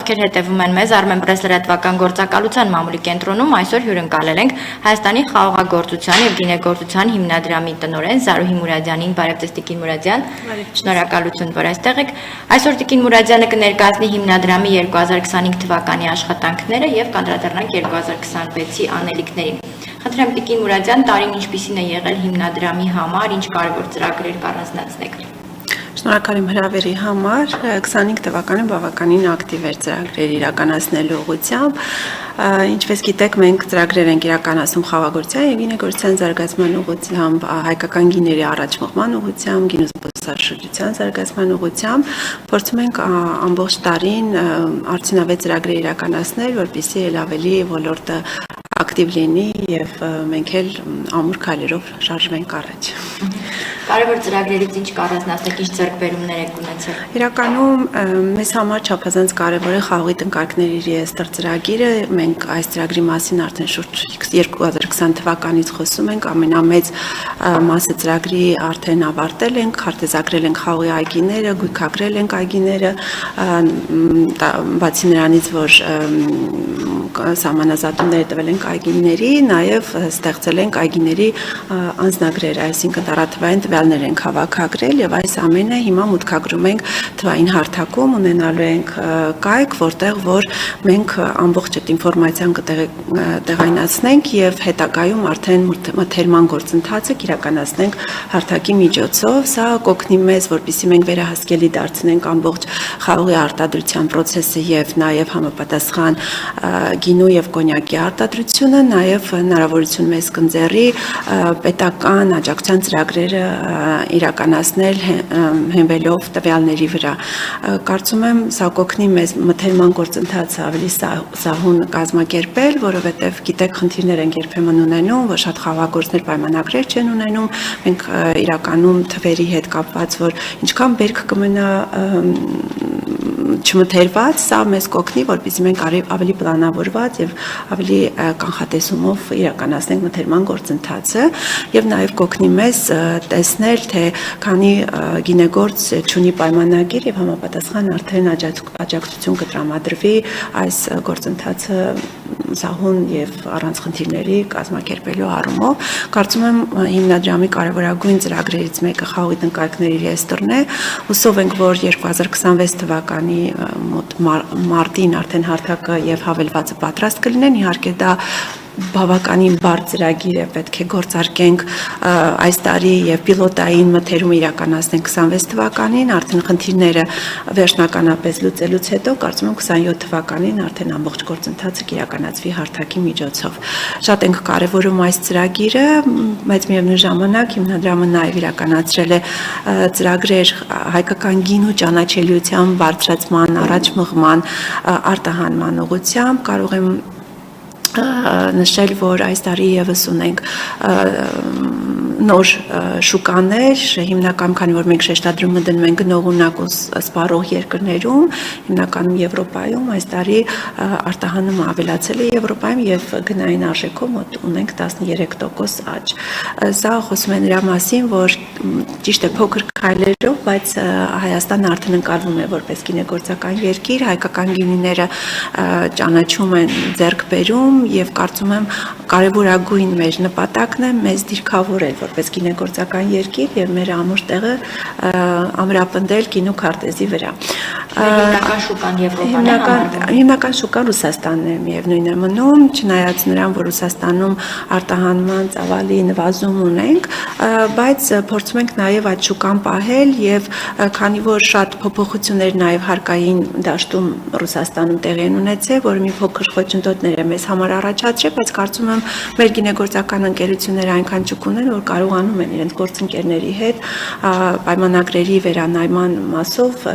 ովքեր հետևում են մեզ Armen Press լրատվական գործակալության մամուլի կենտրոնում այսօր հյուրընկալել ենք Հայաստանի խաղողագործության եւ գինեգործության հիմնադրամի տնօրեն Զարուհի Մուրադյանին, բարև ձեզ Տիկին Մուրադյան։ Շնորհակալություն, որ այստեղ եք։ Այսօր Տիկին Մուրադյանը կներկայացնի հիմնադրամի 2025 թվականի աշխատանքները եւ կանդրադառնանք 2026-ի անելիքներին։ Խնդրեմ Տիկին Մուրադյան, տարին ինչպիսին է եղել հիմնադրամի համար, ինչ կարևոր ծրագրեր կառանձնացնեք։ Շնորհակալ եմ հրավերի համար, 25 թվականին բավականին ակտիվ էր ծրագրեր իրականացնելու ուղղությամբ, ինչպես գիտեք, մենք ծրագրեր ենք իրականացնում խաղաղագործության եւ գինեգործության զարգացման ուղղությամբ, հայկական գիների առաջմղման ուղղությամբ, գինեզբոսաշրջության զարգացման ուղղությամբ, փորձում ենք ամբողջ տարին արդյունավետ ծրագրեր իրականացնել, որպեսզի ել ավելի ոլորտը ակտիվ լինի եւ մենք էլ ամուր քայլերով շարժվենք առաջ։ Կարևոր ծրագրերից ինչ կառանձնացնեք, ինչ ձեռքբերումներ եք ունեցել։ Իրականում մեզ համար չափազանց կարևոր է խաղողի տնկարկների ռեեստրի ծրագիրը։ Մենք այս ծրագրի մասին արդեն շուրջ 2020 թվականից խոսում ենք, ամենամեծ մասը ծրագրի արդեն ավարտել ենք, քարտեզագրել ենք խաղողի այգիները, գույքագրել ենք այգիները, բացի նրանից, որ սահմանազատումներ տվել ենք այգիների, նաև ստեղծել ենք այգիների անձնագրեր, այսինքն տարածվային տվյալներ ենք հավաքագրել եւ այս ամենը հիմա մուտքագրում ենք թվային հարթակում, ունենալու ենք կայք, որտեղ որ մենք ամբողջ այդ ինֆորմացիան կտեղայնացնենք եւ հետագայում արդեն մթերման գործընթացը կիրականացնենք հարթակի միջոցով։ Սա կօգնի մեզ, որպեսզի մենք վերահսկելի դարձնենք ամբողջ խաղողի արտադրության process-ը եւ նաեւ համապատասխան գինու եւ կոնյակի արտադրությունը, նաեւ հնարավորություն մեզ կընձեռի պետական աջակցության ծրագրերը իրականացնել հենվելով տվյալների վրա։ Կարծում եմ սա կօգնի մեզ մթերման գործընթացը ավելի սահուն կազմակերպել, որովհետեւ գիտեք խնդիրներ են երբեմն ունենում, որ շատ խաղաղագործներ պայմանագրեր չեն ունենում, մենք իրականում թվերի հետ կապված, որ ինչքան բերք կմնա չմթերված, սա մեզ կօգնի, որպեսզի մենք ավելի պլանավորված եւ ավելի կանխատեսումով իրականացնենք մթերման գործընթացը եւ նաեւ կօգնի մեզ տեսնել, թե քանի գինեգործ ունի պայմանագիր եւ համապատասխան արդեն աջակցություն կտրամադրվի այս գործընթացը սահուն եւ առանց խնդիրների կազմակերպելու առումով։ Կարծում եմ հիմնադրամի կարևորագույն ծրագրերից մեկը խաղողի տնկարկների ռեեստրն է։ Հուսով ենք, որ 2026 թվականի մոտ մարտին արդեն հարթակը եւ հավելվածը պատրաստ կլինեն, իհարկե դա բավականին բարդ ծրագիր է, պետք է գործարկենք այս տարի եւ պիլոտային մթերումը իրականացնենք 26 թվականին, արդեն խնդիրները վերջնականապես լուծելուց հետո կարծում եմ 27 թվականին արդեն ամբողջ գործընթացը կիրականացվի հարթակի միջոցով։ Շատ ենք կարևորում այս ծրագիրը, բայց միևնույն ժամանակ հիմնադրամը նաեւ իրականացրել է ծրագրեր հայկական գինու ճանաչելիության բարձրացման, առաջմղման, արտահանման ուղղությամբ, կարող եմ նշել, որ այս տարի եւս ունենք նոր շուկաներ, հիմնականում քանի որ մենք շեշտադրումը դնում ենք գնողունակ ու սպառող երկրներում, հիմնականում Եվրոպայում, այս տարի արտահանումը ավելացել է Եվրոպայում եւ գնային արժեքով մոտ ունենք 13% աճ։ Սա խոսում է նրա մասին, որ ճիշտ է փոքր քայլերով, բայց Հայաստանը արդեն ընկալվում է որպես գինեգործական երկիր, հայկական գինիները ճանաչում են, ձեռք բերում եւ կարծում եմ կարևորագույն մեր նպատակն է մեզ դիրքավորել որպես գինեգործական երկիր եւ մեր ամուր տեղը ամրապնդել գինու քարտեզի վրա։ Հիմնական շուկան Եվրոպան է, հիմնական շուկան Ռուսաստանն է, միևնույն է մնում, չնայած նրան, որ Ռուսաստանում արտահանման ծավալի նվազում ունենք, բայց փորձում ենք նաեւ այդ շուկան պահել եւ քանի որ շատ փոփոխություններ նաեւ հարկային դաշտում Ռուսաստանում տեղի են ունեցել, որ մի փոքր խոչընդոտներ է մեզ համար առաջացրել, բայց կարծում եմ մեր գինեգործական ընկերությունները այնքան ճկուն են, որ կարողանում են իրենց գործընկերների հետ պայմանագրերի վերանայման մասով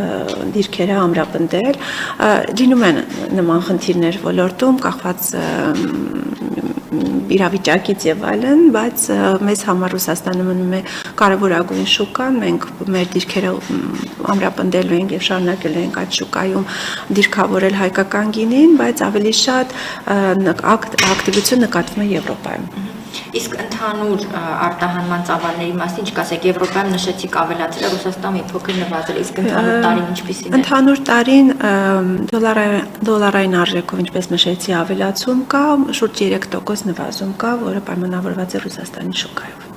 դիրքերը ամրապնդել։ Լինում են նման խնդիրներ ոլորտում, կախված իրավիճակից եւ այլն, բայց մեզ համար Ռուսաստանը մնում է կարևորագույն շուկան, մենք մեր դիրքերը ամրապնդելու ենք եւ շարունակելու ենք այդ շուկայում դիրքավորել հայկական գինին, բայց ավելի շատ ակտիվություն նկատվում է Եվրոպայում։ Իսկ ընդհանուր արտահանման ծավալների մասին ինչ կասեք, Եվրոպայում նշեցիք ավելացել է, Ռուսաստանում մի փոքր նվազել, իսկ ընդհանուր տարին ինչպիսին է։ Ընդհանուր տարին դոլարային արժեքով, ինչպես նշեցի, ավելացում կա, շուրջ 3% նվազում կա, որը պայմանավորված է Ռուսաստանի շուկայով։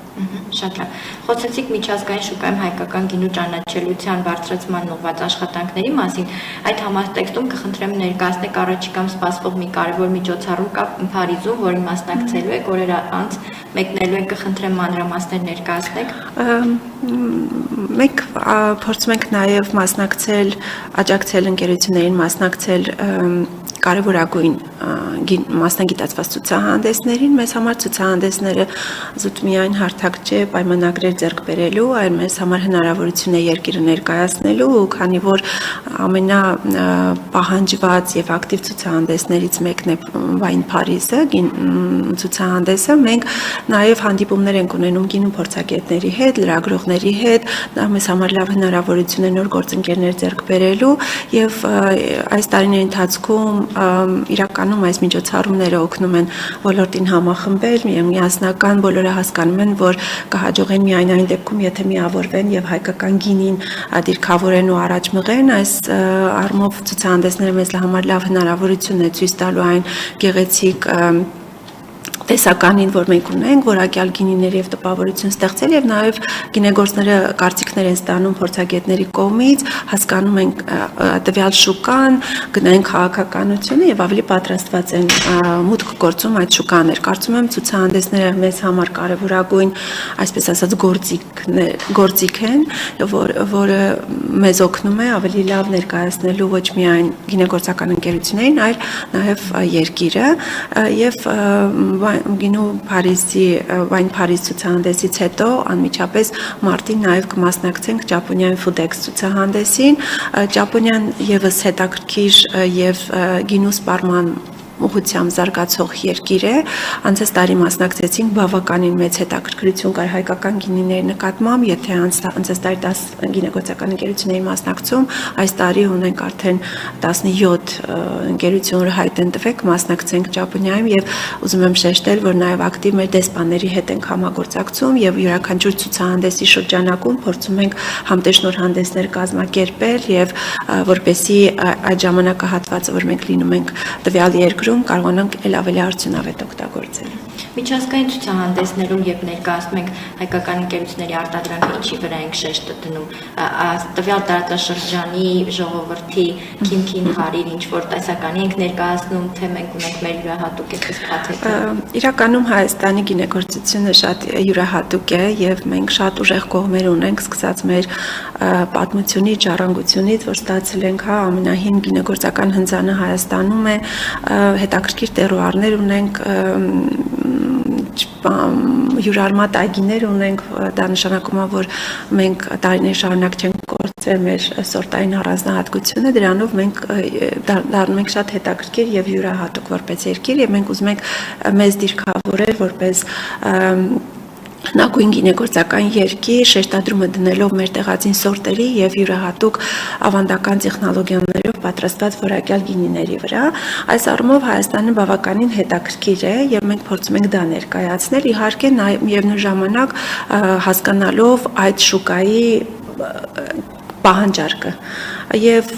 Շատ լավ։ Խոսեցիք միջազգային շուկայում հայկական գինու ճանաչելիության բարձրացման ուղղված աշխատանքների մասին։ Այդ համատեքստում կխնդրեմ ներկայացնեք առաջիկամ սպասվող մի կարևոր միջոցառում կա Փարիզում, որին մասնակցելու եք, օրեր անց մեկնելու եք, կխնդրեմ մանրամասներ ներկայացնեք։ Մենք փորձում ենք նաև մասնակցել, աջակցել ընկերություններին մասնակցել կարևորագույն մասնագիտացված ցուցահանդեսներին, մեզ համար ցուցահանդեսները զուտ միայն հարթակ չէ պայմանագրեր ձեռք բերելու, այլ մեզ համար հնարավորություն է երկիրը ներկայացնելու, քանի որ ամենապահանջված եւ ակտիվ ցուցահանդեսներից մեկն է Wine Paris-ը, ցուցահանդեսը, մենք նաև հանդիպումներ ենք ունենում գինու փորձագետների հետ, լրագրողների հետ, դա մեզ համար լավ հնարավորություն է նոր գործընկերներ ձեռք բերելու եւ այս տարիների ընթացքում իրականում այս միջոցառումները օգնում են ոլորտին համախմբել, միասնական, բոլորը հասկանում են, որ կհաջողեն միայն այն դեպքում, եթե միավորվեն եւ հայկական գինին դիրքավորեն ու առաջ մղեն, այս առումով ցուցահանդեսները մեզ համար լավ հնարավորություն է ցույց տալու այն գեղեցիկ տեսականին, որ մենք ունենք, որակյալ գինիների եւ տպավորություն ստեղծել եւ նաեւ գինեգործները կարծիքներ են ստանում փորձագետների կողմից, հասկանում են տվյալ շուկան, գնային քաղաքականությունը եւ ավելի պատրաստված են մուտք գործում այդ շուկաներ։ Կարծում եմ ցուցահանդեսները մեզ համար կարեւորագույն, այսպես ասած, գործիք են, որը մեզ օգնում է ավելի լավ ներկայացնելու ոչ միայն գինեգործական ընկերություններին, այլ նաեւ երկիրը եւ գինու Փարիզի Wine Paris ցուցահանդեսից հետո անմիջապես մարտին նաև կմասնակցենք Ճապոնիայի Food-Ex ցուցահանդեսին։ Ճապոնիան եւս հետաքրքիր եւ գինու սպառման ուղղությամբ զարգացող երկիր է, անցած տարի մասնակցեցինք բավականին մեծ հետաքրքրություն կար հայկական գինիների նկատմամբ, եթե անցած տարի 10 գինեգործական ընկերությունների մասնակցում, այս տարի ունենք արդեն 17 ընկերություն, որ հայտ են տվեք, մասնակցենք Ճապոնիայում եւ ուզում եմ շեշտել, որ նաեւ ակտիվ մեր դեսպանների հետ ենք համագործակցում եւ յուրաքանչյուր ցուցահանդեսի շրջանակում փորձում ենք համտեշնոր հանդեսներ կազմակերպել եւ որպեսզի այդ ժամանակահատվածը, որ մենք լինում ենք տվյալ երկրում կարողանանք ել ավելի արդյունավետ օգտագործել։ Միջազգային ցուցահանդեսներում երբ ներկայացնում ենք հայկական ընկերությունների արտադրանքը, ինչի վրա ենք շեշտը դնում, տվյալ տարածաշրջանի ժողովրդի քիմքին հարիր ինչ որ տեսականի ենք ներկայացնում, թե մենք ունենք մեր յուրահատուկ այդպես փաթեթը։ Իրականում Հայաստանի գինեգործությունը շատ յուրահատուկ է եւ մենք շատ ուժեղ կողմեր ունենք, սկսած մեր պատմությունից, ժառանգությունից, որ ստացել ենք, ամենահին գինեգործական հնձանը Հայաստանում է, հետաքրքիր տերուարներ ունենք, յուրարմատ այգիներ ունենք, դա նշանակում է, որ մենք տարիներ շարունակ չենք գործել մեր սորտային առանձնահատկությունը, դրանով մենք դառնում ենք շատ հետաքրքիր եւ յուրահատուկ որպես երկիր եւ մենք ուզում ենք մեզ դիրքավորել որպես հնագույն գինեգործական երկիր, շեշտադրումը դնելով մեր տեղացին սորտերի եւ յուրահատուկ ավանդական տեխնոլոգիաներով պատրաստված որակյալ գինիների վրա։ Այս առումով Հայաստանը բավականին հետաքրքիր է եւ մենք փորձում ենք դա ներկայացնել, իհարկե միևնույն ժամանակ հասկանալով այդ շուկայի պահանջարկը եւ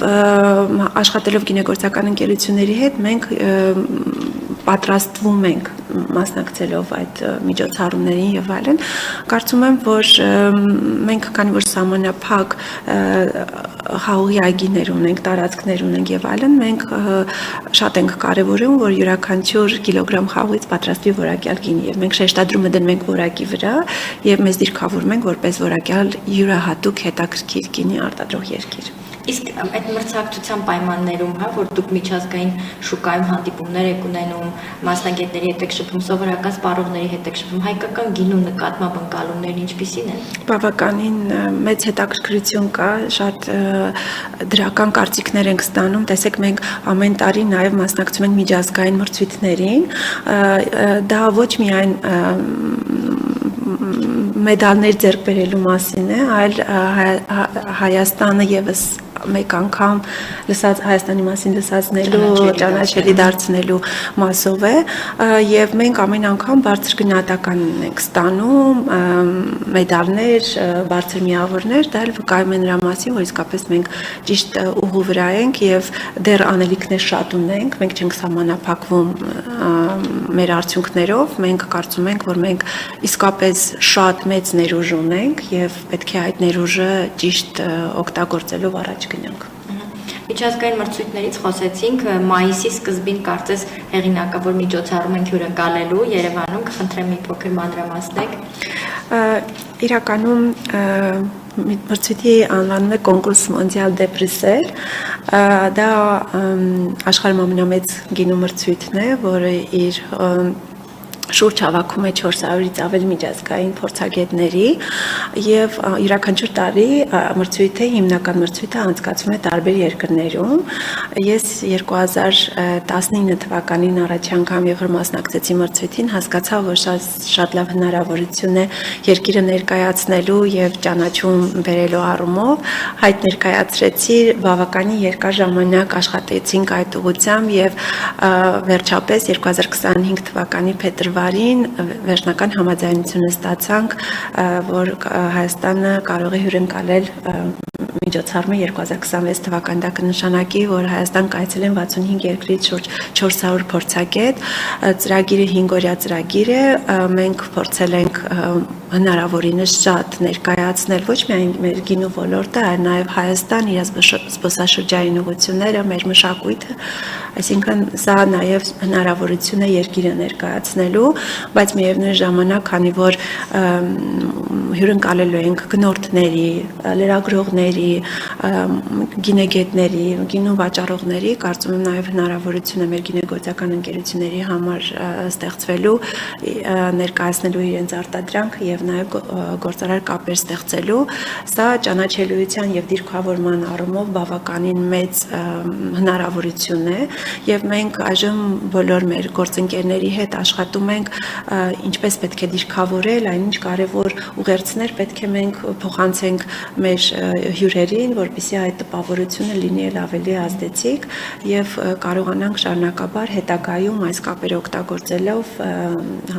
աշխատելով գինեգործական ընկերությունների հետ մենք պատրաստվում ենք մասնակցելով այդ միջոցառումներին եւ այլն, կարծում եմ, որ մենք քանի որ սահմանափակ խաղողի այգիներ ունենք, տարածքներ ունենք եւ այլն, մենք շատ ենք կարեւորում, որ յուրաքանչյուր կիլոգրամ խաղողից պատրաստվի որակյալ գինի եւ մենք շեշտադրումը դնենք որակի վրա եւ մեզ դիրքավորում ենք որպես որակյալ յուրահատուկ հետաքրքիր գինի արտադրող երկիր։ Իսկ այդ մրցակցության պայմաններում, որ դուք միջազգային շուկայում հանդիպումներ եք ունենում, մասնագետների հետ եք շփվում, սովորական սպառողների հետ եք շփվում, հայկական գինու նկատմամբ ընկալումներն ինչպիսին են։ Բավականին մեծ հետաքրքրություն կա, շատ դրական կարծիքներ ենք ստանում, տեսեք մենք ամեն տարի նաև մասնակցում ենք միջազգային մրցույթներին, դա ոչ միայն մեդալներ ձեռք բերելու մասին է, այլ Հայաստանը եւս մեկ անգամ լսած Հայաստանի մասին լսածնելու, ճանաչելի դարձնելու մասով է, եւ մենք ամեն անգամ բարձր գնահատական ենք ստանում, մեդալներ, բարձր միավորներ, դա էլ վկայում է նրա մասին, որ իսկապես մենք ճիշտ ուղու վրա ենք եւ դեռ անելիքներ շատ ունենք, մենք չենք սահմանափակվում մեր արդյունքներով, մենք կարծում ենք, որ մենք իսկապես շատ մեծ ներուժ ունենք եւ պետք է այդ ներուժը ճիշտ օգտագործելով առաջ գնանք։ Միջազգային մրցույթներից խոսեցինք, մայիսի սկզբին կարծես հեղինակավոր միջոցառում ենք հյուրընկալելու Երևանում, կխնդրեմ մի փոքր մանրամասնեք։ Իրականում մրցույթի անվանում է կոնկուրս Մոնդիալ դե Բրյուսել, դա աշխարհում ամենամեծ գինու մրցույթն է, որը իր շուրջ հավաքում է 400-ից ավելի միջազգային փորձագետների եւ յուրաքանչյուր տարի մրցույթը հիմնական մրցույթը անցկացվում է տարբեր երկրներում։ Ես 2019 թվականին առաջ անգամ երբ մասնակցեցի մրցույթին, հասկացա, որ շատ լավ հնարավորություն է երկիրը ներկայացնելու եւ ճանաչում բերելու առումով։ Այդ ներկայացրեցի, բավականին երկար ժամանակ աշխատեցինք այդ ուղղությամբ եւ վերջապես 2025 թվականի փետրվարին վերջնական համաձայնությունը ստացանք, որ Հայաստանը կարող է հյուրընկալել միջոցառումը 2026 թվականին, դա կնշանակի, որ Հայաստան կայցելեն 65 երկրից շուրջ 400 փորձագետ, ծրագիրը 5-օրյա ծրագիր է, մենք փորձել ենք հնարավորինս շատ ներկայացնել ոչ միայն մեր գինու ոլորտը, այլ նաև Հայաստան, իր զբոսաշրջային ուղղությունները, մեր մշակույթը, այսինքն սա նաև հնարավորություն է երկիրը ներկայացնելու, բայց միևնույն ժամանակ, քանի որ հյուրընկալելու ենք գնորդների, լրագրողների, գինեգետների, գինու վաճառողների, կարծում եմ նաև հնարավորություն է մեր գինեգործական ընկերությունների համար ստեղծվելու, ներկայացնելու իրենց արտադրանքը եւ նաև գործարար կապեր ստեղծելու, սա ճանաչելիության եւ դիրքավորման առումով բավականին մեծ հնարավորություն է եւ մենք այժմ բոլոր մեր գործընկերների հետ աշխատում ենք ինչպես պետք է դիրքավորել, այնինչ կարևոր ուղերձներ պետք է մենք փոխանցենք մեր հյուրերին, որպեսզի այդ տպավորությունը լինի ավելի ազդեցիկ եւ կարողանանք շարունակաբար հետագայում այս կապերը օգտագործելով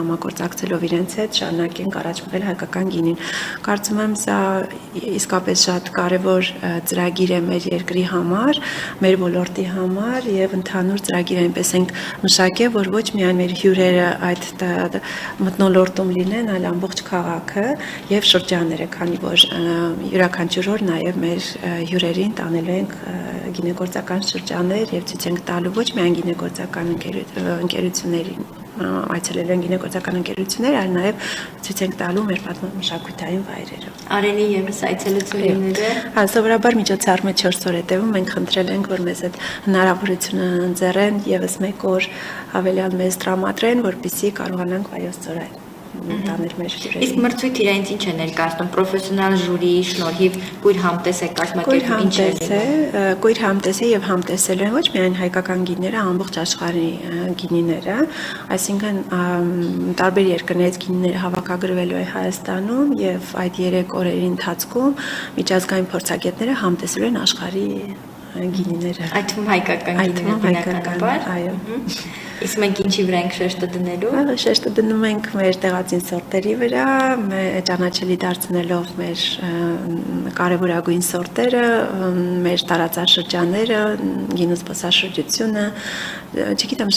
համագործակցելով իրենց հետ շարունակենք առաջ մղել հայկական գինին։ Կարծում եմ սա իսկապես շատ կարևոր ծրագիր է մեր երկրի համար, մեր ոլորտի համար եւ ընդհանուր ծրագիր այնպես ենք մշակել, որ ոչ միայն մեր հյուրերը այդ մթնոլորտում լինեն, այլ ամբողջ քաղաքը եւ շրջանները, քանի որ յուրաքանչյուր օր նաեւ մեր հյուրերին տանելու ենք գինեգործական շրջաններ եւ ցույց ենք տալու ոչ միայն գինեգործական ընկերություններին, այցելելու են գինեգործական ընկերություններ, այլ նաեւ ցույց ենք տալու մեր պատմամշակութային վայրերը։ Արենի եւս այցելությունները։ Հա, սովորաբար միջոցառումը 4 օր է տևում, մենք խնդրել ենք, որ մեզ այդ հնարավորությունը ընձեռեն եւս մեկ օր ավելյալ մեզ տրամադրեն, որպեսզի կարողանանք վայոց ծորայել տանել մեր հյուրերին։ Իսկ մրցույթը իրենց ինչ է ներկայացնում, պրոֆեսիոնալ ժյուրիի շնորհիվ կույր համտես է կազմակերպում, ինչ է։ Կույր համտես է եւ համտեսելու են ոչ միայն հայկական գինիները, ամբողջ աշխարհի գինիները, այսինքն տարբեր երկրներից գինիները հավաքագրվելու է Հայաստանում եւ այդ 3 օրերի ընթացքում միջազգային փորձագետները համտեսելու են աշխարհի գինիները։ Այդ թվում հայկական գինիները բնականաբար։ Այո։ Իսկ մենք ինչի վրա ենք շեշտը դնելու։ Շեշտը դնում ենք մեր տեղացին սորտերի վրա, ճանաչելի դարձնելով մեր կարևորագույն սորտերը, մեր տարածաշրջանները, գինու զբոսաշրջությունը, չգիտեմ,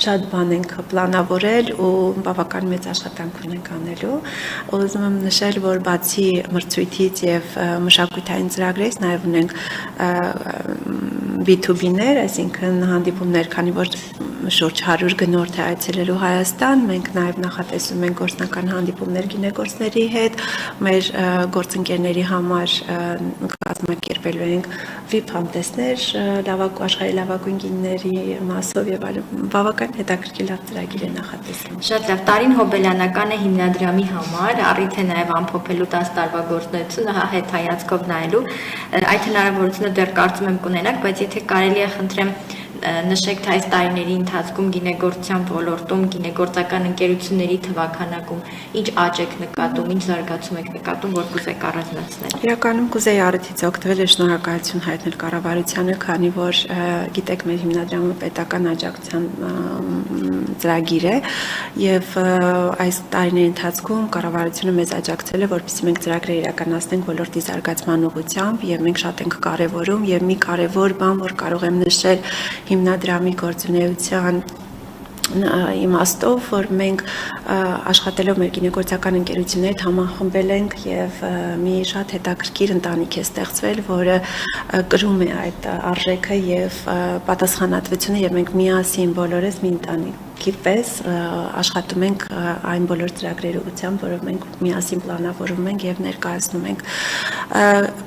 շատ բան ենք պլանավորել ու բավական մեծ աշխատանք ունենք անելու։ Ուզում եմ նշել, որ բացի մրցույթից եւ մշակութային ծրագրերից նաև ունենք B2B-ներ, այսինքն հանդիպումներ, քանի որ շուրջ 100 գնորդ է այցելելու Հայաստան, մենք նաև նախատեսում ենք գործնական հանդիպումներ գինեգործների հետ, մեր գործընկերների համար կազմակերպելու ենք VIP համտեսներ, աշխարհի լավագույն գինիների մասով եւ այլն, բավական հետաքրքիր լավ ծրագիր է նախատեսվում։ Շատ լավ, տարին հոբելյանական է հիմնադրամի համար, առիթ է նաև ամփոփելու 10 տարվա գործունեությունը հետ հայացքով նայելու, այդ հնարավորությունը դեռ կարծում եմ կունենաք, բայց եթե կարելի է խնդրեմ նշեք թե այս տարիների ընթացքում գինեգործության ոլորտում գինեգործական ընկերությունների թվաքանակում ինչ աճ եք նկատում, ինչ զարգացում եք նկատում, որ կուզեք առանձնացնել։ Իրականում կուզեի առիթից օգտվել եւ շնորհակալություն հայտնել կառավարությանը, քանի որ գիտեք մեր հիմնադրամը պետական աջակցության ծրագիր է եւ այս տարիների ընթացքում կառավարությունը մեզ աջակցել է, որպեսզի մենք ծրագրեր իրականացնենք ոլորտի զարգացման ուղղությամբ եւ մենք շատ ենք կարեւորում եւ մի կարեւոր բան, որ կարող եմ նշել հիմնադրամի գործունեության իմաստով, որ մենք աշխատելով մեր գինեգործական ընկերությունների համախմբել ենք եւ մի շատ հետաքրքիր ընտանիք է ստեղծվել, որը կրում է այդ արժեքը եւ պատասխանատվությունը եւ մենք միասին բոլորս մի ընտանիքի պես աշխատում ենք այն բոլոր ծրագրերի ուղղությամբ, որով մենք միասին պլանավորում ենք եւ ներկայացնում ենք։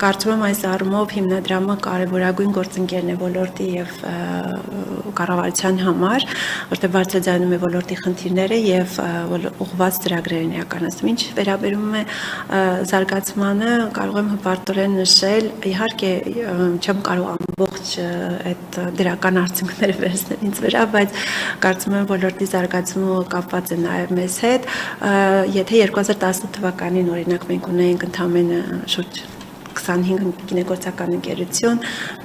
Կարծում եմ այս առումով հիմնադրամը կարևորագույն գործընկերն է ոլորտի եւ կառավարության համար, որտեղ բարձրաձայնում է ոլորտի խնդիրները եւ ուղղված ծրագրեր են իրականացնում։ Ինչ վերաբերում է զարգացմանը, կարող եմ հպարտորեն նշել, իհարկե չեմ կարող ամբողջ այդ դրական արդյունքները վերցնել ինձ վրա, բայց կարծում եմ ոլորտի զարգացումը կապված է նաեւ մեզ հետ։ Եթե 2018 թվականին օրինակ մենք ունեինք ընդամենը շուրջ 25 գինեգործական ընկերություն,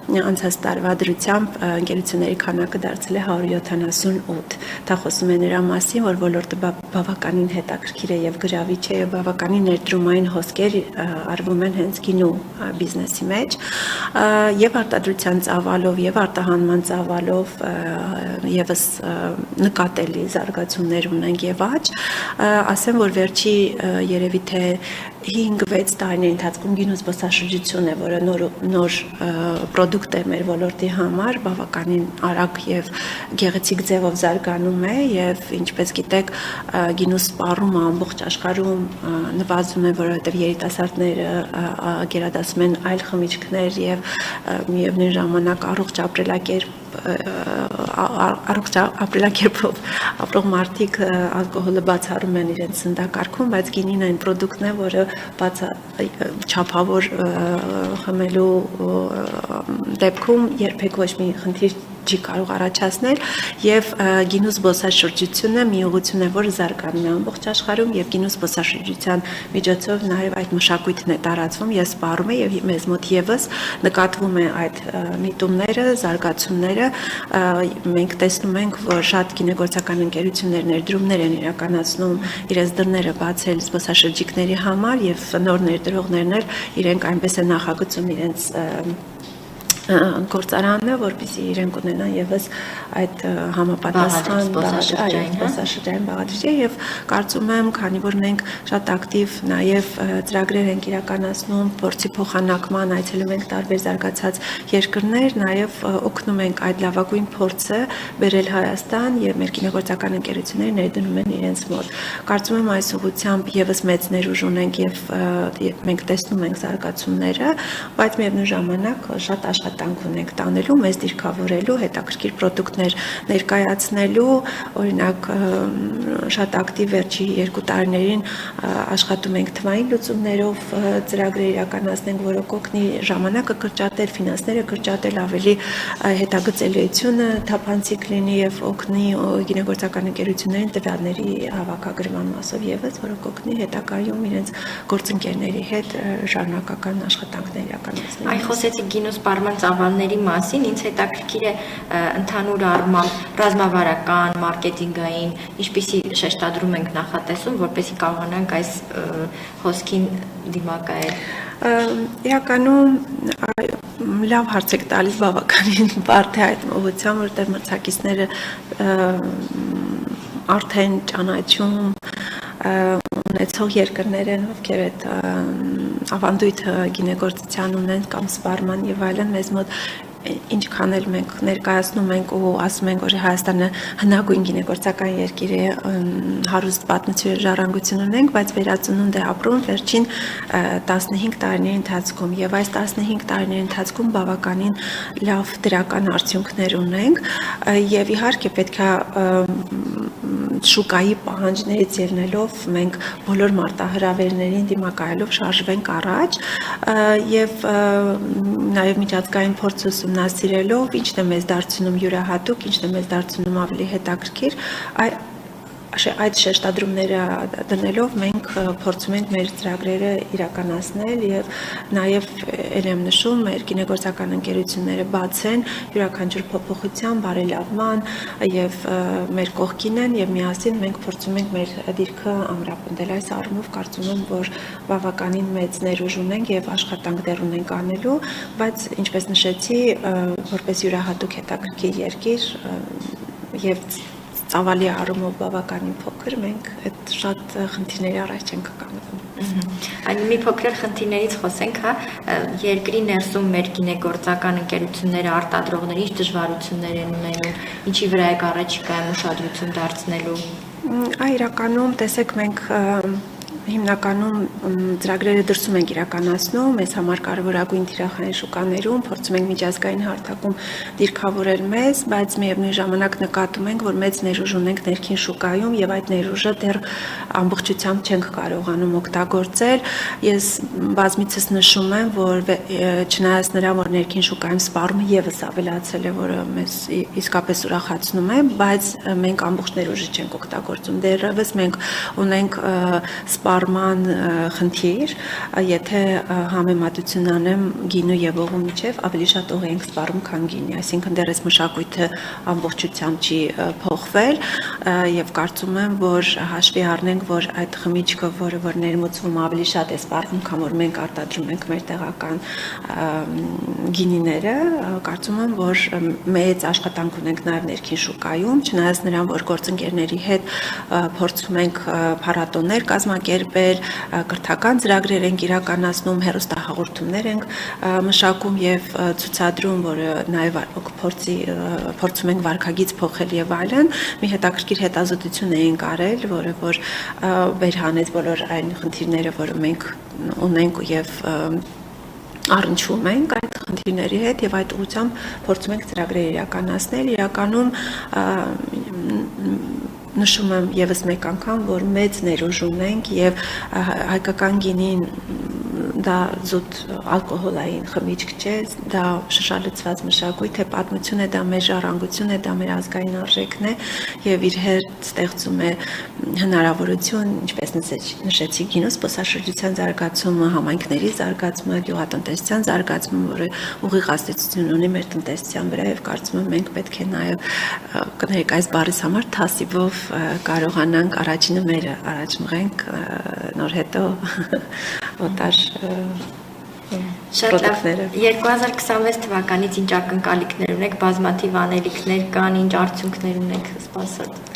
անցած տարվա դրությամբ ընկերությունների քանակը դարձել է 178։ Դա խոսում է նրա մասին, որ ոլորտը բավականին հետաքրքիր է եւ գրավիչ է եւ բավականին ներդրումային հոսքեր արվում են հենց գինու բիզնեսի մեջ եւ արտադրության ծավալով եւ արտահանման ծավալով եւս նկատելի զարգացումներ ունենք եւ աճ։ Ասեմ, որ վերջի երևի թե 5-6 տարիների ընթացքում գինու զբոսաշրջությունը, որը նոր պրոդուկտ է մեր ոլորտի համար, բավականին արագ եւ գեղեցիկ ձևով զարգանում է եւ ինչպես գիտեք, գինու սպառումը ամբողջ աշխարհում նվազում է, որովհետեւ երիտասարդները գերադասում են այլ խմիչքներ եւ միևնույն ժամանակ առողջ ապրելակերպով ապրող մարդիկ ալկոհոլը բացառում են իրենց սննդակարգում, բայց գինին այն պրոդուկտն է, որը չափավոր խմելու դեպքում երբեք ոչ մի խնդիր չի կարող առաջացնել եւ գինու զբոսաշրջությունը մի ուղղություն է, որը զարգանում է ամբողջ աշխարհում եւ գինու զբոսաշրջության միջոցով նաեւ այդ մշակույթն է տարածվում եւ սպառում է եւ մեզ մոտ եւս նկատվում է այդ միտումները, զարգացումները։ Մենք տեսնում ենք, որ շատ գինեգործական ընկերություններ ներդրումներ են իրականացնում իրենց դռները բացել զբոսաշրջիկների համար եւ նոր ներդրողներն էլ իրենք այնպես են նախագծում իրենց գործարանը, որպեսզի իրենք ունենան եւս այդ համապատասխան զբոսաշրջային բաղադրիչը եւ կարծում եմ, քանի որ մենք շատ ակտիվ նաեւ ծրագրեր ենք իրականացնում փորձի փոխանակման, այցելում ենք տարբեր զարգացած երկրներ, նաեւ օգնում ենք այդ լավագույն փորձը բերել Հայաստան եւ մեր գինեգործական ընկերությունները ներդնում են իրենց մոտ։ Կարծում եմ այս ուղղությամբ եւս մեծ ներուժ ունենք եւ մենք տեսնում ենք զարգացումները, բայց միևնույն ժամանակ շատ աշխատանք ունենք տանելու, մեզ դիրքավորելու, հետաքրքիր պրոդուկտներ ներկայացնելու, օրինակ շատ ակտիվ վերջի 2 տարիներին աշխատում ենք թվային լուծումներով ծրագրեր իրականացնենք, որը կօգնի ժամանակը կրճատել, ֆինանսները կրճատել, ավելի հետագծելիությունը թափանցիկ լինի եւ օգնի գինեգործական ընկերություններին տվյալների հավաքագրման մասով եւս, որը կօգնի հետագայում իրենց գործընկերների հետ շարունակական աշխատանքներ իրականացնել։ Այ խոսեցիք գինու սպառման ծավալների մասին, ինձ հետաքրքիր է ընդհանուր առմամբ ռազմավարական, մարքեթինգային, ինչպիսի շեշտադրում ենք նախատեսում, որպեսզի կարողանանք այս հոսքին դիմակայել։ Իրականում լավ հարց եք տալիս, բավականին բարդ է այդ ուղղությամբ, որտեղ մրցակիցները արդեն ճանաչում ունեցող երկրներ են, ովքեր այդ ավանդույթ գինեգործության ունեն կամ սպառման եւ այլն, մեզ մոտ ինչքան էլ մենք ներկայացնում ենք ու ասում ենք, որ Հայաստանը հնագույն գինեգործական երկիր է, հարուստ պատմություն եւ ժառանգություն ունենք, բայց վերածնունդ է ապրում վերջին 15 տարիների ընթացքում եւ այս 15 տարիների ընթացքում բավականին լավ դրական արդյունքներ ունենք եւ իհարկե պետք է շուկայի պահանջներից ելնելով մենք բոլոր մարտահրավերներին դիմակայելով շարժվենք առաջ եւ նաեւ միջազգային փորձ ուսումնասիրելով ինչն է մեզ դարձնում յուրահատուկ, ինչն է մեզ դարձնում ավելի հետաքրքիր, այդ շեշտադրումները դնելով մենք փորձում ենք մեր ծրագրերը իրականացնել եւ նաեւ ել եմ նշում մեր գինեգործական ընկերությունները բաց են յուրաքանչյուր փոփոխության, բարելավման եւ մեր կողքին են եւ միասին մենք փորձում ենք մեր դիրքը ամրապնդել այս առումով կարծում եմ որ բավականին մեծ ներուժ ունենք եւ աշխատանք դեռ ունենք անելու, բայց ինչպես նշեցի որպես յուրահատուկ հետաքրքիր երկիր եւ ծավալի առումով բավականին փոքր, մենք այդ շատ խնդիրների առաջ ենք կանգնվում։ Այն մի փոքր խնդիրներից խոսենք, հա, երկրի ներսում մեր գինեգործական ընկերությունները արտադրողների ինչ դժվարություններ են ունենում, ինչի վրա է առաջիկայում ուշադրություն դարձնելու։ Իրականում տեսեք մենք հիմնականում ծրագրերը դրսում ենք իրականացնում, մեզ համար կարևորագույն թիրախային շուկաներում, փորձում ենք միջազգային հարթակում դիրքավորել մեզ, բայց միևնույն ժամանակ նկատում ենք, որ մեծ ներուժ ունենք ներքին շուկայում եւ այդ ներուժը դեռ ամբողջությամբ չենք կարողանում օգտագործել։ Ես բազմիցս նշում եմ, որ չնայած նրան, որ ներքին շուկայում սպառումը եւս ավելացել է, որը մեզ իսկապես ուրախացնում է, բայց մենք ամբողջ ներուժը չենք օգտագործում։ Դեռևս մենք ունենք սպառման խնդիր, եթե համեմատություն անեմ գինու եւ օղու միջև, ավելի շատ օղ ենք սպառում, քան գինի, այսինքն դեռ այս մշակույթը ամբողջությամբ չի փոխվել եւ կարծում եմ, որ հաշվի առնենք, որ այդ խմիչքը, որ ներմուծվում ավելի շատ է սպառվում, քան որ մենք արտադրում ենք մեր տեղական գինիները, կարծում եմ, որ մեծ աշխատանք ունենք նաեւ ներքին շուկայում, չնայած նրան, որ գործընկերների հետ փորձում ենք փառատոներ կազմակերպել, կրթական ծրագրեր ենք իրականացնում, հեռուստահաղորդումներ ենք մշակում եւ ցուցադրում, որը նաեւ փորձում ենք վարքագիծ փոխել եւ այլն, մի հետաքրքիր հետազոտություն էինք արել, որը որ վերհանեց բոլոր այն խնդիրները, որը մենք ունենք եւ առնչվում ենք այդ խնդիրների հետ եւ այդ ուղղությամբ փորձում ենք ծրագրեր իրականացնել, իրականում նշում եմ եւս մեկ անգամ, որ մեծ ներուժ ունենք եւ հայկական գինին դա զուտ ալկոհոլային խմիչք չէ, դա շշալցված մշակույթ է, պատմություն է, դա մեր ժառանգություն է, դա մեր ազգային արժեքն է եւ իր հետ ստեղծում է հնարավորություն, ինչպես նշեցի, գինու զբոսաշրջության զարգացումը, համայնքների զարգացումը, գյուղատնտեսության զարգացումը, որը ուղիղ ազդեցություն ունի մեր տնտեսության վրա եւ կարծում եմ մենք պետք է նաեւ կներեք այս բառից համար թասիվով կարողանանք առաջինը մեր առաջ մղենք, նոր հետո օտար Շատ լավ, 2026 թվականից ինչ ակնկալիքներ ունեք, բազմաթիվ անելիքներ կան, ինչ արդյունքներ ունեք սպասած։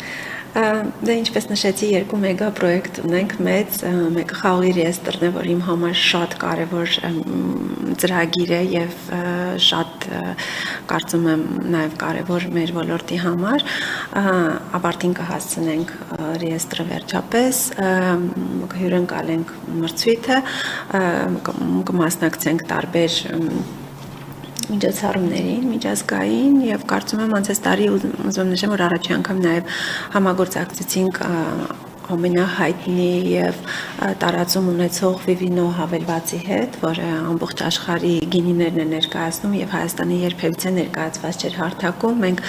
Դե ինչպես նշեցի, 2 մեգա պրոյեկտ ունենք մեծ, մեկը խաղողի ռեեստրն է, որ իմ համար շատ կարևոր ծրագիր է եւ շատ կարծում եմ նաեւ կարևոր մեր ոլորտի համար, ավարտին կհասցնենք ռեեստրը վերջապես, կհյուրընկալենք մրցույթը, կմասնակցենք տարբեր միջոցառումներին, միջազգային եւ կարծում եմ անցած տարի ուզում նշեմ, որ առաջին անգամ նաեւ համագործակցեցինք ամենահայտնի եւ տարածում ունեցող Vivino հավելվածի հետ, որը ամբողջ աշխարհի գինիներն է ներկայացնում եւ Հայաստանի երբևիցե ներկայացված չէր հարթակում, մենք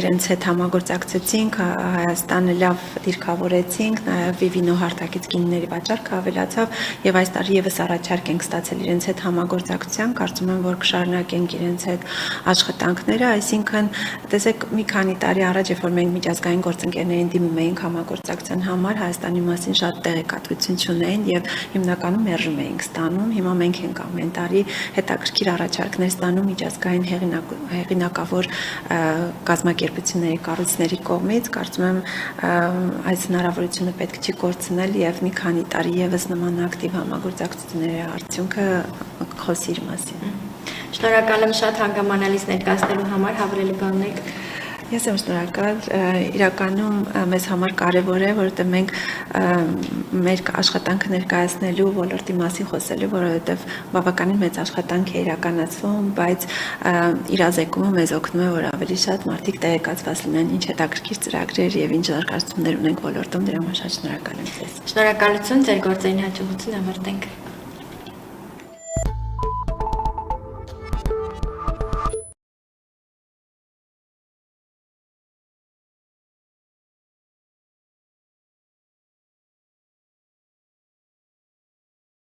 իրենց հետ համագործակցեցինք, Հայաստանը լավ դիրքավորեցինք, նաեւ Vivino հարթակից գինիների վաճառքը ավելացավ եւ այս տարի եւս առաջարկ ենք ստացել իրենց հետ համագործակցության, կարծում եմ, որ կշարունակենք իրենց հետ աշխատանքները, այսինքն տեսեք մի քանի տարի առաջ, երբ որ մենք միջազգային գործընկերներին դիմում էինք համագործակցության համար Հայաստանի մասին շատ տեղեկատվություն չունեին եւ հիմնականում մերժում էինք ստանում։ Հիմա մենք ենք ամեն տարի հետաքրքիր առաջարկներ ստանում միջազգային հեղինակավոր կազմակերպությունների կառույցների կողմից։ Կարծում եմ այս հնարավորությունը պետք չի կորցնել եւ մի քանի տարի եւս նման ակտիվ համագործակցությունների արդյունքը խոսի իր մասին։ Շնորհակալ եմ շատ հանգամանալից ներկայացնելու համար, հավրելի բան ունեք։ Ես եմ շնորհակալ, իրականում մեզ համար կարևոր է, որովհետև մենք մեր աշխատանքը ներկայացնելու ոլորտի մասին խոսելու, որովհետև բավականին մեծ աշխատանք է իրականացվում, բայց իրազեկումը մեզ օգնում է, որ ավելի շատ մարդիկ տեղեկացված լինեն, ինչ հետաքրքիր ծրագրեր եւ ինչ զարգացումներ ունենք ոլորտում, դրա համար շատ շնորհակալ եմ ձեզ։ Շնորհակալություն, ձեր գործերին հաջողություն ավարտենք։